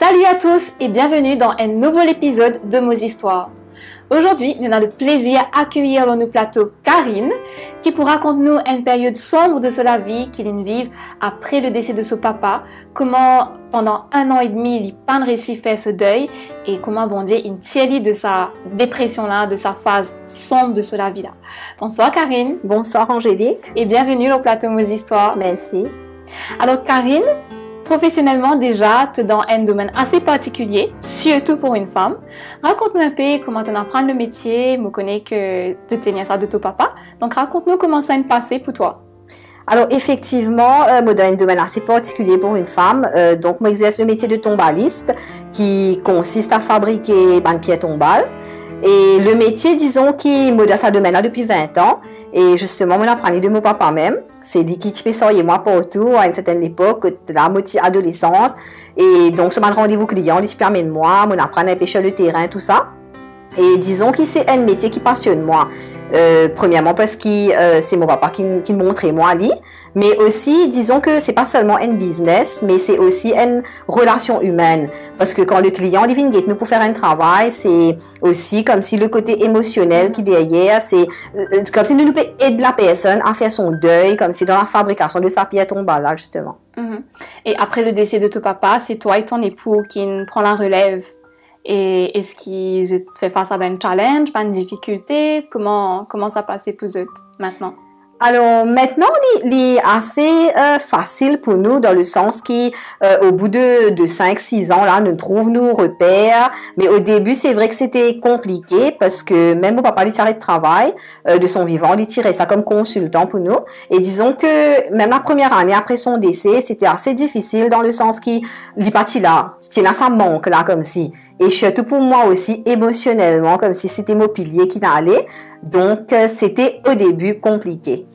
Salut à tous et bienvenue dans un nouvel épisode de Nos Histoires. Aujourd'hui, nous avons le plaisir d'accueillir dans nos plateaux Karine, qui pour raconter-nous une période sombre de sa vie qu'il vit après le décès de son papa, comment pendant 1 an et demi, il n'a pas réussi à faire ce deuil et comment, bon Dieu, il tient de sa dépression-là, de sa phase sombre de sa vie-là. Bonsoir Karine. Bonsoir Angélique. Et bienvenue au plateau Nos Histoires. Merci. Alors Karine, professionnellement déjà, tu es dans un domaine assez particulier, surtout pour une femme. Raconte-nous un peu comment tu apprends le métier. Je connais que tu tenais ça de ton papa. Donc raconte-nous comment ça s'est passé pour toi. Alors effectivement, moi dans un domaine assez particulier pour une femme. Donc moi j'exerce le métier de tombaliste qui consiste à fabriquer des pieds tombales. Et le métier, disons, qui moi dans ce domaine-là depuis 20 ans. Et justement, moi j'apprends de mon papa même. C'est lui qui fait ça et moi partout à une certaine époque, la moitié adolescente. Et donc, sur mon rendez-vous client, il se permet de moi, moi j'apprends à pêcher le terrain, tout ça. Et disons que c'est un métier qui passionne moi. Premièrement parce que c'est mon papa qui me montrait moi lui, mais aussi disons que c'est pas seulement un business, mais c'est aussi une relation humaine. Parce que quand le client il vient nous pour faire un travail, c'est aussi comme si le côté émotionnel qui derrière, c'est comme si nous pouvons aider la personne à faire son deuil, comme si dans la fabrication de sa pièce tombale là justement. Et après le décès de ton papa, c'est toi et ton époux qui prend la relève. Et est-ce qu'ils fait face à un challenge, à une difficulté? Comment ça passe pour eux maintenant? Alors maintenant, il est assez facile pour nous dans le sens qu'au bout de 5-6 ans, là, nous trouvons nos repères. Mais au début, c'est vrai que c'était compliqué parce que même mon papa, il tirait de travail de son vivant, il tirait ça comme consultant pour nous. Et disons que même la première année après son décès, c'était assez difficile dans le sens qu'il est parti là. C'était là, ça manque là comme si. Et surtout pour moi aussi, émotionnellement, comme si c'était mon pilier qui n'allait. Donc, c'était au début compliqué.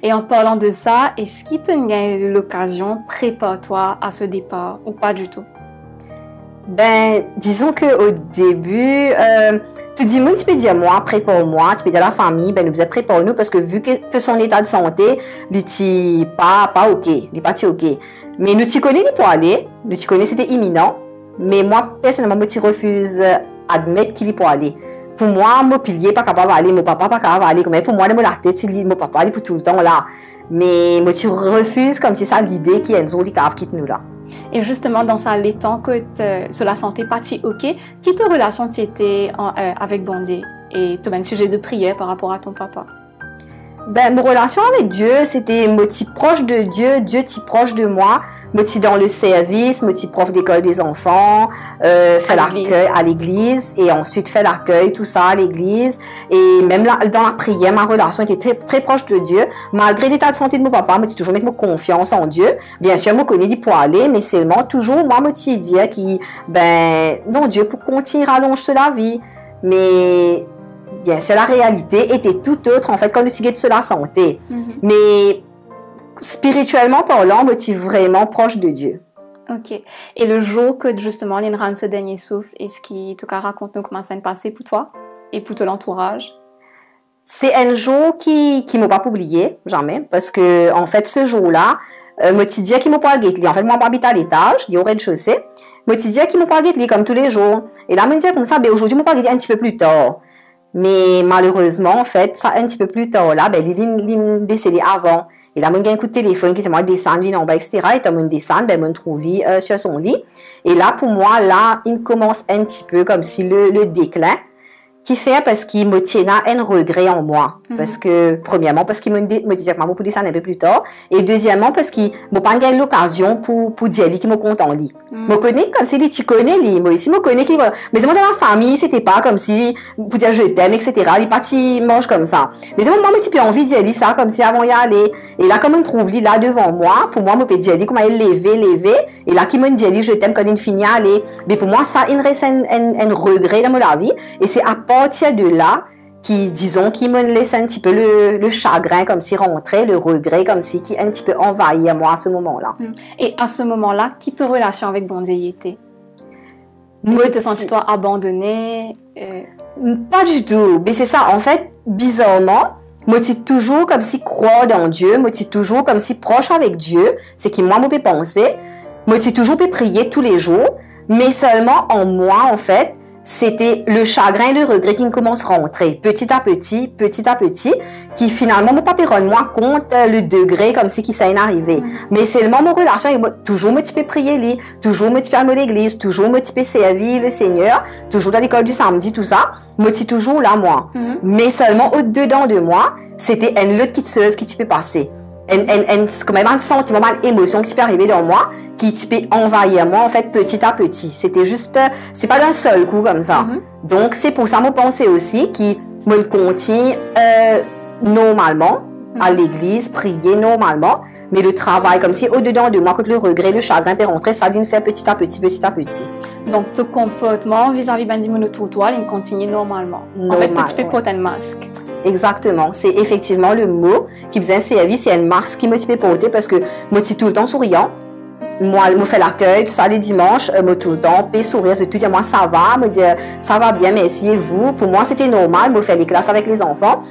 Et en parlant de ça, est-ce qu'il te eu l'occasion, prépare-toi à ce départ ou pas du tout? Ben, disons qu'au début, tu dis, moi, tu peux dire moi, prépare-moi, tu peux dire la famille, ben, nous faisons prépare-nous parce que vu que son état de santé, il n'est pas OK, il n'est pas OK. Mais nous, tu connais, il pour aller, nous, tu connais, c'était imminent. Mais moi, personnellement, je refuse d'admettre qu'il est pour aller. Pour moi, mon pilier pas capable d'aller, mon papa pas capable d'aller. Mais pour moi, la tête, c'est mon papa, il est pour tout le temps là. Mais moi, tu refuses comme si ça l'idée qu'il y a une zone qui quitte nous là. Et justement, dans ça, les temps que sur la santé partie OK, qui te relation t'étais avec Bondier? Et tu as un sujet de prière par rapport à ton papa? Ben, mon relation avec Dieu, c'était moi petit proche de Dieu, Dieu petit proche de moi, moi petit dans le service, moi petit prof d'école des enfants, fait l'accueil à l'église et ensuite fait l'accueil, tout ça à l'église. Et même là, dans la prière, ma relation était très, très proche de Dieu. Malgré l'état de santé de mon papa, moi j'ai toujours mis ma confiance en Dieu. Bien sûr, moi connais dit pour aller, mais seulement toujours, moi, moi petit dire qui, ben, non, Dieu pour continuer à rallonger sur la vie. Mais, bien sûr, la réalité était tout autre, en fait, quand nous sommes sur la santé. Mais, spirituellement parlant, je suis vraiment proche de Dieu. OK. Et le jour que, justement, l'Inran ce dernier souffle, est-ce qu'il te raconte-nous comment ça s'est passé pour toi et pour tout l'entourage? C'est un jour qui m'a pas oublié, jamais, parce que, en fait, ce jour-là, je te dis qu'il m'a pas guetté. En fait, moi, j'habite à l'étage, il y aurait rez-de-chaussée. Je te dis qu'il m'a pas guetté comme tous les jours. Et là, je me dis comme ça, ben, aujourd'hui, je m'a pas guetté un petit peu plus tard. Mais malheureusement, en fait, ça un petit peu plus tard là, ben, il est décédé avant. Et là, moi, j'ai un coup de téléphone qui c'est moi descendre, vient en bas, etc. Et quand je descends, ben, je trouve lui sur son lit. Et là, pour moi, là, il commence un petit peu comme si le déclin. Qui fait parce qu'il me tient un regret en moi. Parce que, premièrement, parce qu'il me dit que maman pour descendre un peu plus tard. Et deuxièmement, parce qu'il m'a pas gagné l'occasion pour dire lui qu'il me compte en lit. Je connais comme si lui, tu connais lui. Moi aussi, je connais qu'il mais moi, dans la famille, c'était pas comme si, pour dire je t'aime, etc. Il est parti mange comme ça. Mais moi, j'ai plus envie de dire lui ça, comme si avant y aller. Et là, comme on trouve lui là devant moi, pour moi, je peux dire lui comment il lever. Et là, qu'il me dit lui, je t'aime quand il finit à aller. Mais pour moi, ça, il reste un regret dans ma vie. Et c'est à partir de là, qui me laisse un petit peu le chagrin comme si rentrait, le regret comme si qui un petit peu envahit moi à ce moment-là. Et à ce moment-là, qui te relation avec Bondier était? Est-ce que tu te sens toi abandonnée? Pas du tout. Mais c'est ça, en fait, bizarrement, moi je suis toujours comme si croire dans Dieu, moi je suis toujours comme si proche avec Dieu, c'est qui moi me peux penser. Moi je suis toujours peux prier tous les jours. Mais seulement en moi, en fait, c'était le chagrin et le regret qui me commencent à rentrer petit à petit, qui finalement me pas rendre moi compte le degré comme si qui ça est arrivé. Mais seulement mon relation, toujours me type prier lui, toujours me type aller à l'église, toujours me type servir le Seigneur, toujours à l'école du samedi, tout ça, me type toujours là moi. Mais seulement au dedans de moi, c'était une lutte qui type passé. Quand même un sentiment, une émotion qui peut arriver dans moi, qui peut envahir moi, en fait, petit à petit. C'était juste, c'est pas d'un seul coup comme ça. Donc, c'est pour ça que je pensais aussi qui me continue normalement à l'église, prier normalement, mais le travail, comme si au-dedans de moi, quand le regret, le chagrin peut rentrer, ça vient faire petit à petit. Donc, ton comportement vis-à-vis du monde autour de toi, il continue normalement. En fait, tu peux porter un masque. Exactement, c'est effectivement le mot qui faisait un service, c'est une masque qui me fait porter parce que moi, je suis tout le temps souriant. Moi, je fais l'accueil, tout ça, les dimanches, moi, tout le temps, puis sourire, je tout dire, moi, ça va, me dire, ça va bien, merci, et vous. Pour moi, c'était normal, moi, faire les classes avec les enfants.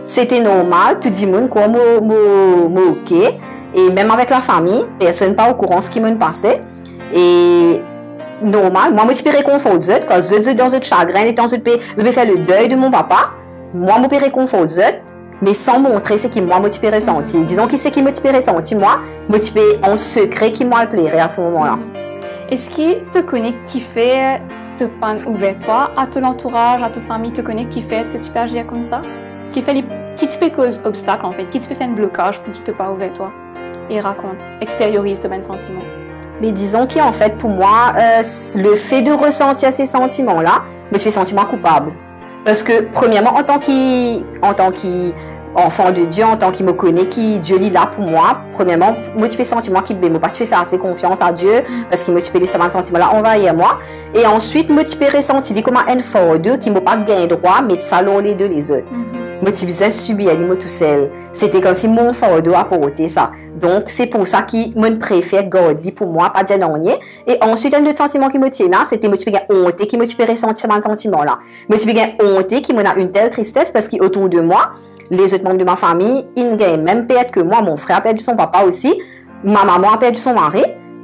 C'était normal, tout le monde, quoi, moi, ok. Et même avec la famille, personne pas au courant de ce qui me passait. Et normal, moi, je suis réconfort quand je suis dans un chagrin, et je peux faire le deuil de mon papa. Moi, je me réconfort, mais sans montrer ce qui moi me ressenti. Disons qui c'est qui me ressenti, moi, me en secret qui moi le plairait à ce moment-là. Est-ce que tu connais qui fait te prendre ouvert toi, à ton entourage, à ta famille, tu connais qui fait te agir comme ça? Qui te peut cause obstacle en fait, qui te peut faire un blocage pour qui te pas ouvert toi? Et raconte, extériorise tes mêmes sentiments. Mais disons qu'en fait, pour moi, le fait de ressentir ces sentiments-là, me fait sentir coupable. Parce que, premièrement, en tant qu'enfant de Dieu, en tant qu'il me connaît, qui Dieu est là pour moi, premièrement, moi, tu fais sentiment qui me pas tu fais faire assez confiance à Dieu, parce qu'il me tu fais laisser ce sentiment-là envahir moi. Et ensuite, moi, tu peux ressentir comme un fort d'eux qui m'a pas gagné droit, mais de salon les deux les autres. Moi, tu faisais subir moi tout seul. C'était comme si mon fardeau apportait ça. Donc, c'est pour ça qu'il me préfère garder pour moi, pas dire non. Et ensuite, un autre sentiment qui me tient là, c'était moi, tu peux honte, qui me tu peux ressentir ce sentiment-là. Moi, tu peux honte, qui me a une telle tristesse parce qu'autour de moi, les autres membres de ma famille, ils gagnent même perdre que moi, mon frère a perdu son papa aussi, ma maman a perdu son mari.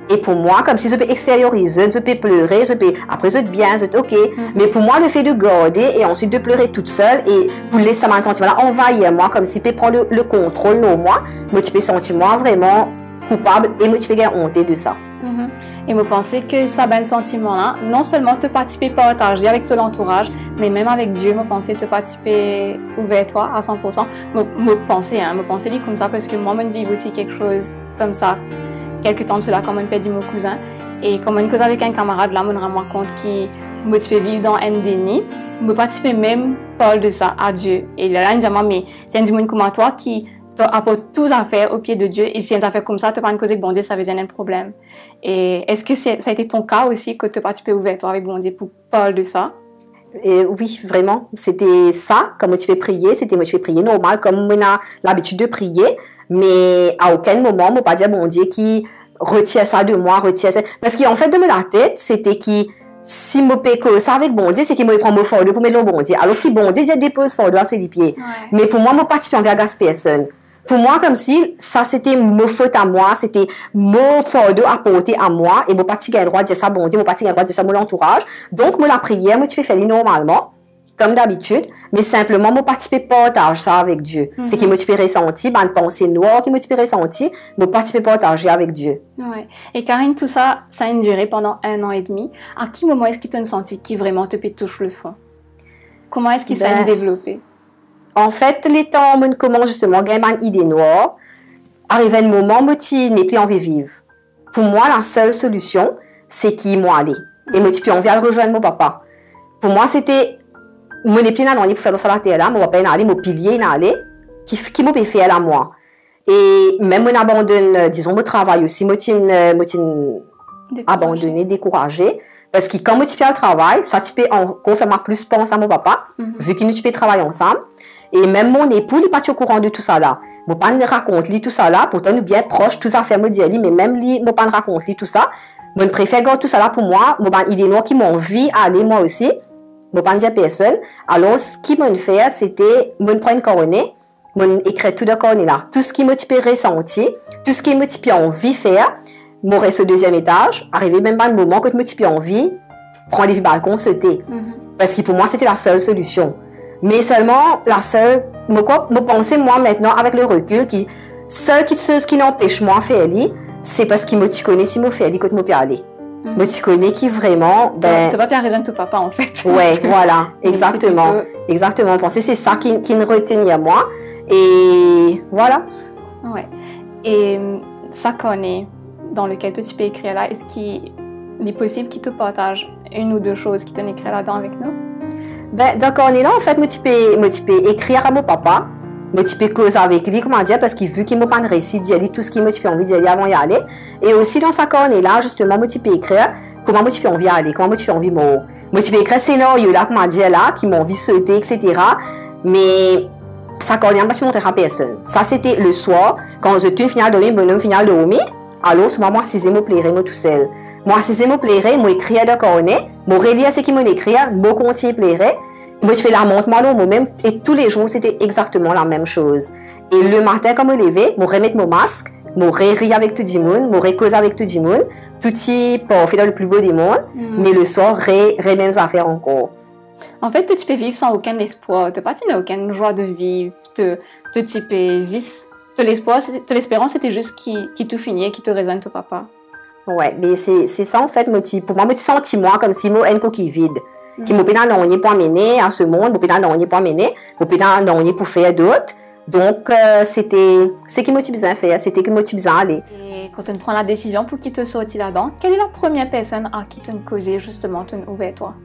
Et pour moi, comme si je peux extérioriser, je peux pleurer, après je peux bien, je peux ok. Mais pour moi, le fait de garder et ensuite de pleurer toute seule et pour laisser mon sentiment-là envahir moi, comme si je peux prendre le contrôle de moi, je peux sentir moi vraiment coupable et je peux avoir honte de ça. Et je pensais que ça ben sentiment-là, non seulement te participer partager avec ton entourage, mais même avec Dieu, je pensais te participer ouvert toi à 100%. Je pensais dit comme ça parce que moi, je vis aussi quelque chose comme ça. Quelques temps de cela, comme on peut dire mon cousin, et comme on cause avec un camarade, là, on me rend compte qu'il me fait vivre dans un déni, me participer même parle de ça à Dieu. Et là, il dit, mais c'est un démon comme toi qui apporte toutes affaires au pied de Dieu, et si une affaire comme ça, tu pas une cause avec bon Dieu, ça veut dire un problème. Et est-ce que ça a été ton cas aussi, que tu participé ouvert, toi, avec bon Dieu, pour parler de ça? Et oui, vraiment, c'était ça, comme tu fais prier, c'était moi tu fais prier normal, comme on a l'habitude de prier, mais à aucun moment, on pas dire bon Dieu qui retire ça de moi, retire ça, parce qu'en fait, dans la tête, c'était qui, si je fais ça avec bon Dieu, c'est qu'il me prend mon fardeau pour mettre le bon Dieu, alors qu'il bon Dieu, il dépose fardeau sur les pieds. Mais pour moi, je ne participe envers personne. Pour moi, comme si ça c'était mon faute à moi, c'était mon fardeau à porter à moi, et mon parti a le droit de dire ça, bon Dieu, mon parti a le droit de dire ça, mon entourage. Donc, moi, la prière, moi, tu peux faire normalement, comme d'habitude, mais simplement, moi, participer partage ça avec Dieu. C'est qui me tu peux ressentir, une pensée noire qui me tu peux ressentir, moi, participer partager avec Dieu. Ouais. Et Karine, tout ça, ça a duré pendant 1 an et demi. À quel moment est-ce que tu as senti qui vraiment te touche le fond? Comment est-ce qu'il s'est développé? En fait, les temps où on commence justement à gagner une idée noire, arrive un moment où tu n'es plus envie de vivre. Pour moi, la seule solution, c'est qu'il m'a allé. Et moi, tu peux envie de rejoindre mon papa. Pour moi, c'était, moi, n'ai plus dans pour faire le salaire là, mon papa est allé, mon pilier est allé, qui m'a fait à moi. Et même moi, abandonne, disons, mon travail aussi, moi, abandonné, découragé. Parce que quand moi, tu fais le travail, ça, tu peux encore faire plus penser à mon papa, vu que nous, tu peux travailler ensemble. Et même mon époux, il n'est pas au courant de tout ça là. Je ne peux pas raconter tout ça là, pourtant nous bien proches, tout ça fait me dire, mais même lui, je ne peux pas raconter tout ça. Je préfère garder tout ça là pour moi, je n'ai idée noire qui m'a envie d'aller moi aussi. Je ne peux pas dire personne. Alors, ce qu'il m'a fait, c'était, je prends une coronée, je écris tout de coronée là. Tout ce qui me peut ressentir, tout ce qui me peut envie de faire, m'aurais ce deuxième étage, arrivé même pas le moment que je me suis envie, prendre les balcons, sauter. Parce que pour moi, c'était la seule solution. Mais seulement, la seule, me penser moi maintenant, avec le recul, qui, seule chose qui n'empêche moi de faire, c'est parce qu'il me connaît si je fais, que je peux aller. Mais tu connais qui vraiment... Ben, tu n'as pas bien raison de ton papa, en fait. Ouais, voilà, exactement. Plutôt... Exactement. Penser, c'est ça qui me retenait à moi. Et voilà. Ouais. Et ça qu'on est dans lequel tu peux écrire là, est-ce qu'il est possible qu'il te partage une ou deux choses qui t'ont écrit là-dedans avec nous? Ben, donc, on est là, en fait, moi, tu peux écrire à mon papa. Moi, tu peux causer avec lui, comment dire, parce qu'il vu qu'il m'a pas de récit d'y aller, tout ce qu'il m'a envie d'y aller avant d'y aller. Et aussi, dans sa corne là, justement, moi, tu peux écrire comment moi, tu peux envie d'y aller, comment moi, tu peux envie de mourir. Moi, tu peux écrire scénario là, comment dire là, qui m'ont envie de sauter, etc. Mais, ça corne, pas montrer à personne. Ça, c'était le soir, quand je suis fini de dormir, bonhomme fini de dormir. Alors, moi, si me plairait, moi, tout seul. Moi, si me plairait, moi, écrire de corne, moi, relire ce qu'il m'a écrit, moi, continuer plairait. Moi, je fais la montre moi-même et tous les jours, c'était exactement la même chose. Et le matin, quand je me levais, je remettre mon masque, je rire avec tout le monde, je cause avec tout le monde, tout est parfait dans le plus beau des mondes, mais le soir, mêmes affaires encore. En fait, tu peux vivre sans aucun espoir, tu n'as aucune joie de vivre, l'espérance, c'était juste qui tout finit, qui te rejoigne ton papa. Ouais, mais c'est ça en fait, pour moi, je me sens comme si moi, une coquille vide. Qui m'ont pédé dans pour amener à ce monde, m'ont pédé dans pour amener, m'ont pédé dans pour faire d'autres. Donc, c'était ce qui m'a besoin de faire, c'était ce qui m'a besoin d'aller. Et quand tu prends la décision pour qu'il te sorte là-dedans, quelle est la première personne à qui tu as causé justement, tu as ouvert toi?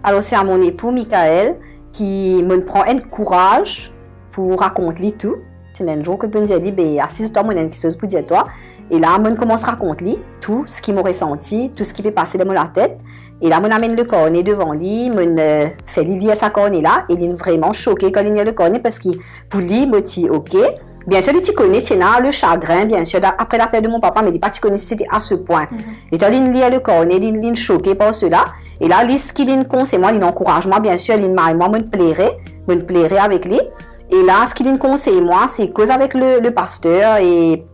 Alors, c'est à mon époux, Michael, qui me prend un courage pour raconter tout. C'est un jour que je me dis, ben, assise-toi, moi, quelque chose pour dire toi. Et là, je commence à raconter tout ce qu'il m'a ressenti, tout ce qui peut passer dans la tête. Et là, je amène le cornet devant lui, je fais lire sa cornet là. Et il est vraiment choqué quand il lit le cornet parce que pour lui, il me dit, ok. Bien sûr, il connaît, le chagrin, bien sûr, après la perte de mon papa, mais il pas connaît si c'était à ce point. Et quand il lit le cornet, il est choqué par cela. Et là, ce qu'il est conseille, moi, il encourage moi, bien sûr, il m'a moi, je me plairais avec lui. Et là, ce qu'il me conseille, moi, c'est cause avec le pasteur et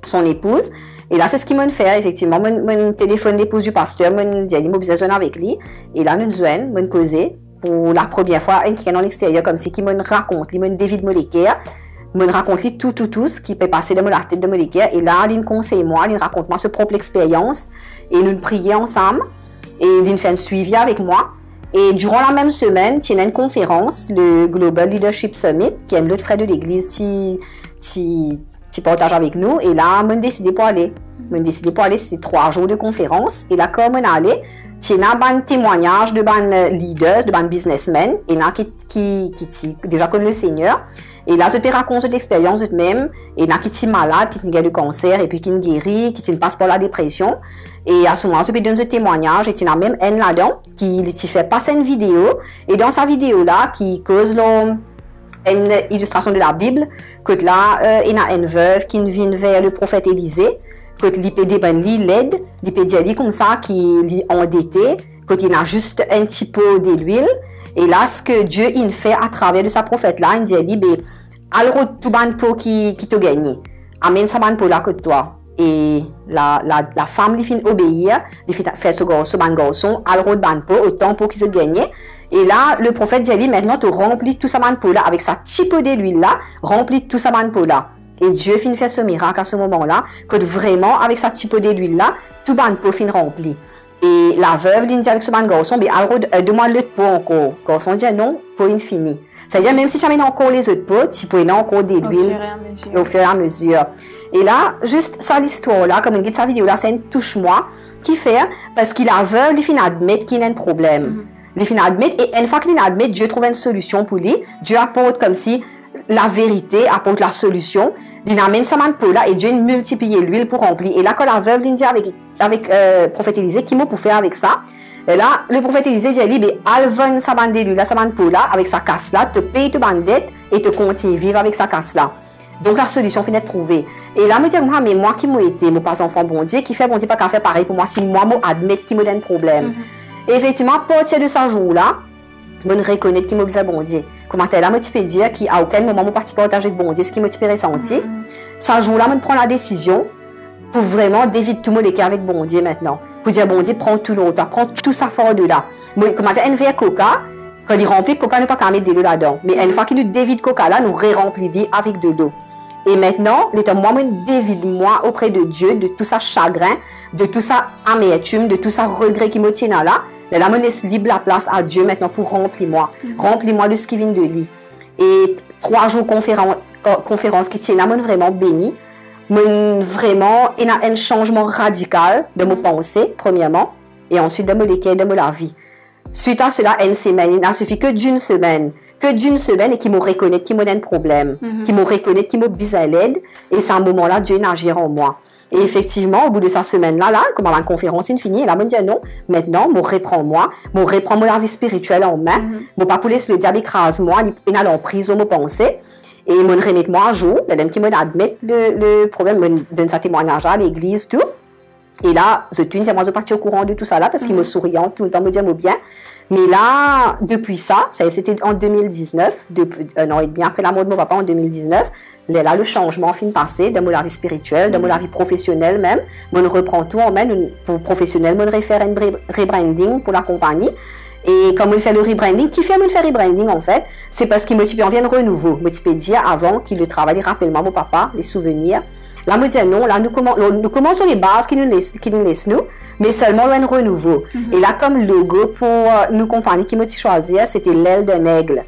son épouse. Et là, c'est ce qu'il m'a fait, effectivement. Mon téléphone l'épouse du pasteur, mon dit, il m'a besoin avec lui. Et là, nous joignons, mon causé, pour la première fois, un qui est dans l'extérieur, comme si, qui me raconte, il me David Molécaire, me raconte tout ce qui peut passer dans la tête de Molécaire. Et là, il me conseille, moi, il raconte moi, sa propre expérience. Et nous prions ensemble. Et il fait un suivi avec moi. Et durant la même semaine, il y a une conférence, le Global Leadership Summit, qui est l'autre frère de l'église qui partage avec nous. Et là, je décidé pour aller. C'est 3 jours de conférence. Et là, comme on allait, il y a un témoignage de ban leaders, de ban businessmen, et là qui déjà connaissent le Seigneur. Et là, je peux raconter l'expérience de même. Et là, qui est malade, qui a le cancer, et puis qui guérit, qui passe par la dépression. Et à ce moment-là, je peux donner ce témoignage, et il y a même un là-dedans qui fait passer une vidéo. Et dans sa vidéo-là, qui cause une illustration de la Bible, que là, il y a une veuve qui vient vers le prophète Élisée, que l'IPD l'aide, l'IPD comme ça, qui est endetté, qu'il a juste un petit peu d'huile. Et là, ce que Dieu il fait à travers de sa prophète-là, il dit, ben, alors tout ban pot qui te gagne, amène sa ban pot là que toi. Et la femme, il fait obéir, il fait ce garçon, alors ban pot, autant pour qu'il se gagne. Et là, le prophète dit, maintenant, tu remplis tout sa ban pot là, avec sa petit peu d'huile là, remplis tout sa ban pot là. Et Dieu fin fait ce miracle à ce moment-là, que vraiment, avec sa petit peu d'huile là, tout ban pot fin rempli. Et la veuve, elle dit avec ce garçon, mais alors, demande l'autre pot encore. Le garçon dit non, pot infini. C'est-à-dire, même si tu amènes encore les autres pots, tu peux encore de l'huile au fur et à mesure. Et là, juste ça, l'histoire-là, comme il dit sa vidéo-là, c'est une touche-moi qui fait, parce qu'il a veuve, il finit admettre qu'il y a un problème. Il finit admettre, et une fois qu'il admet, Dieu trouve une solution pour lui. Dieu apporte comme si la vérité apporte la solution. Il amène sa main pour là et Dieu multiplie l'huile pour remplir. Et là, quand la veuve dit avec prophète Élisée, qui m'a pour faire avec ça? Et là, le prophète Élisée dit, ben, alvon sa bande d'huile là, sa bande pour là, avec sa casse là, te paye ta bande dette et te continue vivre avec sa casse là. Donc, la solution finit de trouver. Et là, me dit, mais moi qui m'a été, mon pas enfant bon Dieu, qui fait bon Dieu pas qu'à faire pareil pour moi, si moi, admet qu'il me donne problème. Et effectivement, à partir de ce jour-là, je reconnais qu'il m'a besoin bon Dieu. Comment là, je peux dire qu'à aucun moment, je participé avec bon Dieu, ce qui m'a ressenti. Ce jour-là, je prends la décision pour vraiment dévider tout le monde avec bon Dieu maintenant. Pour dire, bon Dieu, prends tout l'eau, prends tout ça fort de là. Comment dire, un verre coca, quand il remplit, coca ne peut pas mettre de l'eau là-dedans. Mais une fois qu'il nous dévide coca là, nous ré-remplit avec de l'eau. Et maintenant, moi, dévide-moi auprès de Dieu de tout ça chagrin, de tout ça amertume, de tout ça regret qui me tient là. Là, je laisse libre la place à Dieu maintenant pour remplir moi. Remplis-moi de ce qui vient de lui. Et 3 jours conférence qui tient là, je vraiment béni. Vraiment, il y a un changement radical de mes pensées, premièrement, et ensuite de la vie. Suite à cela, une semaine, il n'a suffi que d'une semaine, et qui me reconnaît, qui me donne problème, qui me reconnaît, qui me bise à l'aide, et c'est un moment-là, Dieu n'agit en moi. Et effectivement, au bout de cette semaine-là, comme la conférence est finie, là, me dit non, maintenant, je reprends la vie spirituelle en main, je ne pas laisser le diable écrase moi, il n'a l'emprise, me penser. Et je me remet moi à jour, qui me admet le problème, me donne sa témoignage à l'église, tout. Et là, moi, je partis au courant de tout ça là, parce qu'il me souriant tout le temps, me dit bien. Mais là, depuis ça c'était en 2019, depuis un an et demi après la mort de mon papa en 2019, là, le changement fin passé, de la vie spirituelle, de la vie professionnelle même. Je reprends tout en main, pour professionnel, je réfère un rebranding pour la compagnie. Et comme il fait le rebranding, qui fait rebranding en fait, c'est parce qu'il me vient de renouveau. Je peux dire avant qu'il le travaille, rappelle-moi mon papa, les souvenirs. Là, je me dis non, là, nous commençons les bases qui nous laissent nous, mais seulement un renouveau. Et là, comme logo pour nous compagnie qui m'a choisi, c'était l'aile d'un aigle.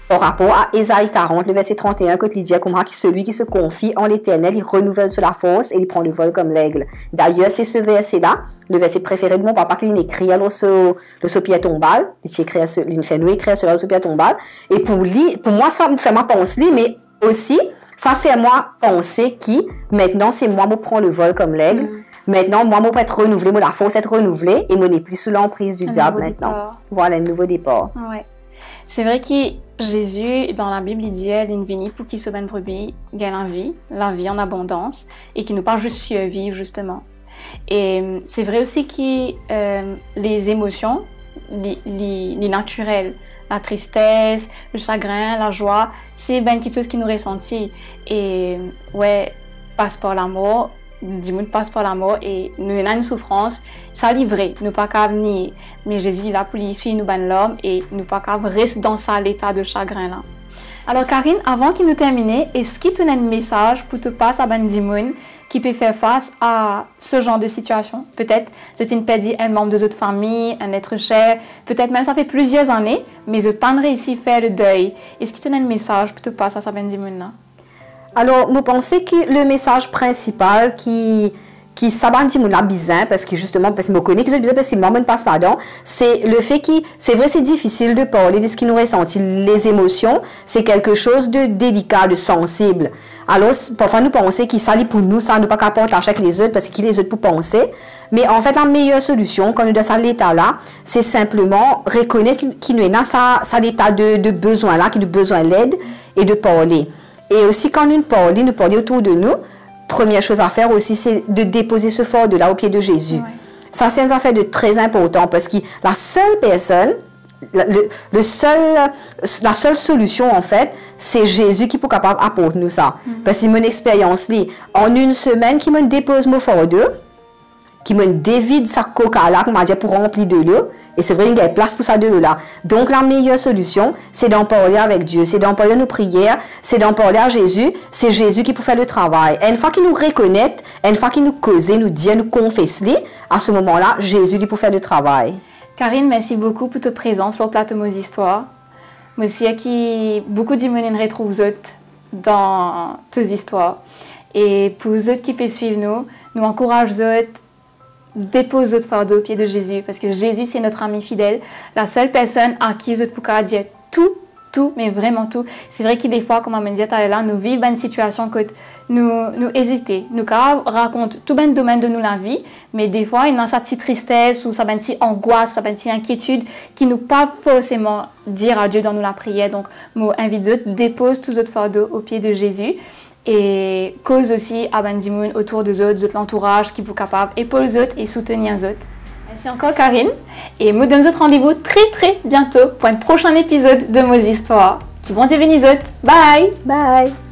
Par rapport à Ésaïe 40, le verset 31, quand il dit que celui qui se confie en l'Éternel, il renouvelle sur la force et il prend le vol comme l'aigle. D'ailleurs, c'est ce verset-là, le verset préféré de mon papa, qu'il écrit alors sur le pied tombal. Il fait nous écrire sur le pied tombal. Et pour moi, ça me fait ma pensée, mais aussi, ça fait moi penser qui, maintenant, c'est moi qui prends le vol comme l'aigle. Maintenant, moi, je peux être renouvelé, la force être renouvelée et je n'ai plus sous l'emprise du diable maintenant. Départ. Voilà, un nouveau départ. Ouais. C'est vrai que Jésus, dans la Bible, il dit « Il venu pour qu'il se mène brebis, gagne la vie en abondance, et qu'il ne pas juste survivre, justement. » Et c'est vrai aussi que les émotions, les naturelles, la tristesse, le chagrin, la joie, c'est bien quelque chose qui nous ressentit. Et ouais, passe par l'amour, du monde passe par la mort et nous avons une souffrance, ça livré, nous pas qu'à venir. Mais Jésus est là pour lui suivre nous ban l'homme et nous pas qu'à rester dans ça l'état de chagrin là. Alors Karine, avant qu'il nous termine, est-ce que tu as un message pour te passer à Bandimoun qui peut faire face à ce genre de situation? Peut-être que tu perdu un membre de votre famille, un être cher, peut-être même ça fait plusieurs années, mais je n'ai pas réussi à faire le deuil. Est-ce que tu as un message pour te passer à Bandimoun là? Alors, je pense que le message principal qui s'abandit mon bizarre, parce que justement, parce que je connais que je parce que moi, je passe là-dedans, c'est le fait que, c'est vrai, c'est difficile de parler de ce qui nous ressentit. Les émotions, c'est quelque chose de délicat, de sensible. Alors, parfois, nous pensons que ça, pour nous, ça ne pas qu'à partager avec les autres, parce qu'il les autres pour penser. Mais en fait, la meilleure solution, quand nous sommes dans cet état-là, c'est simplement reconnaître qu'il nous est dans cet état de besoin-là, qu'il a besoin d'aide et de parler. Et aussi, quand nous parlons autour de nous, première chose à faire aussi, c'est de déposer ce fardeau-là au pied de Jésus. Ouais. Ça, c'est une affaire de très important parce que la seule personne, la seule solution, en fait, c'est Jésus qui peut capable d'apporter nous ça. Parce que mon expérience, en une semaine, qui me dépose mon fardeau, qui me dévide sa coca-là, qu'on m'a dit pour remplir de l'eau. Et c'est vrai qu'il y a place pour ça de l'eau-là. Donc, la meilleure solution, c'est d'en parler avec Dieu. C'est d'en parler nos prières. C'est d'en parler à Jésus. C'est Jésus qui peut faire le travail. Et une fois qu'il nous reconnaît, une fois qu'il nous cause, nous dit, nous confesse, à ce moment-là, Jésus lui peut faire le travail. Karine, merci beaucoup pour ta présence sur le plateau Nos Histoires. Moi aussi, qui beaucoup de monde retrouve dans tes histoires. Et pour les autres qui peuvent suivre nous encourageons les autres. Dépose votre fardeau au pied de Jésus, parce que Jésus, c'est notre ami fidèle, la seule personne à qui je peux dire tout, mais vraiment tout. C'est vrai que des fois, comme on me disait tout à l'heure, nous vivons une situation que nous hésitons. Nous racontons tout le domaine de nous la vie, mais des fois, il y a cette petite tristesse ou cette petite angoisse, cette petite inquiétude qui nous pas forcément dire à Dieu dans nous la prière. Donc, je invite eux, dépose tout votre fardeau au pied de Jésus. Et cause aussi à Bandimoun autour des autres, de l'entourage qui sont capables d'épauler les autres et soutenir les autres. Merci encore Karine. Et nous donnons rendez-vous très bientôt pour un prochain épisode de Nos Histoires. Bon Dieu bénisse autres. Bye! Bye!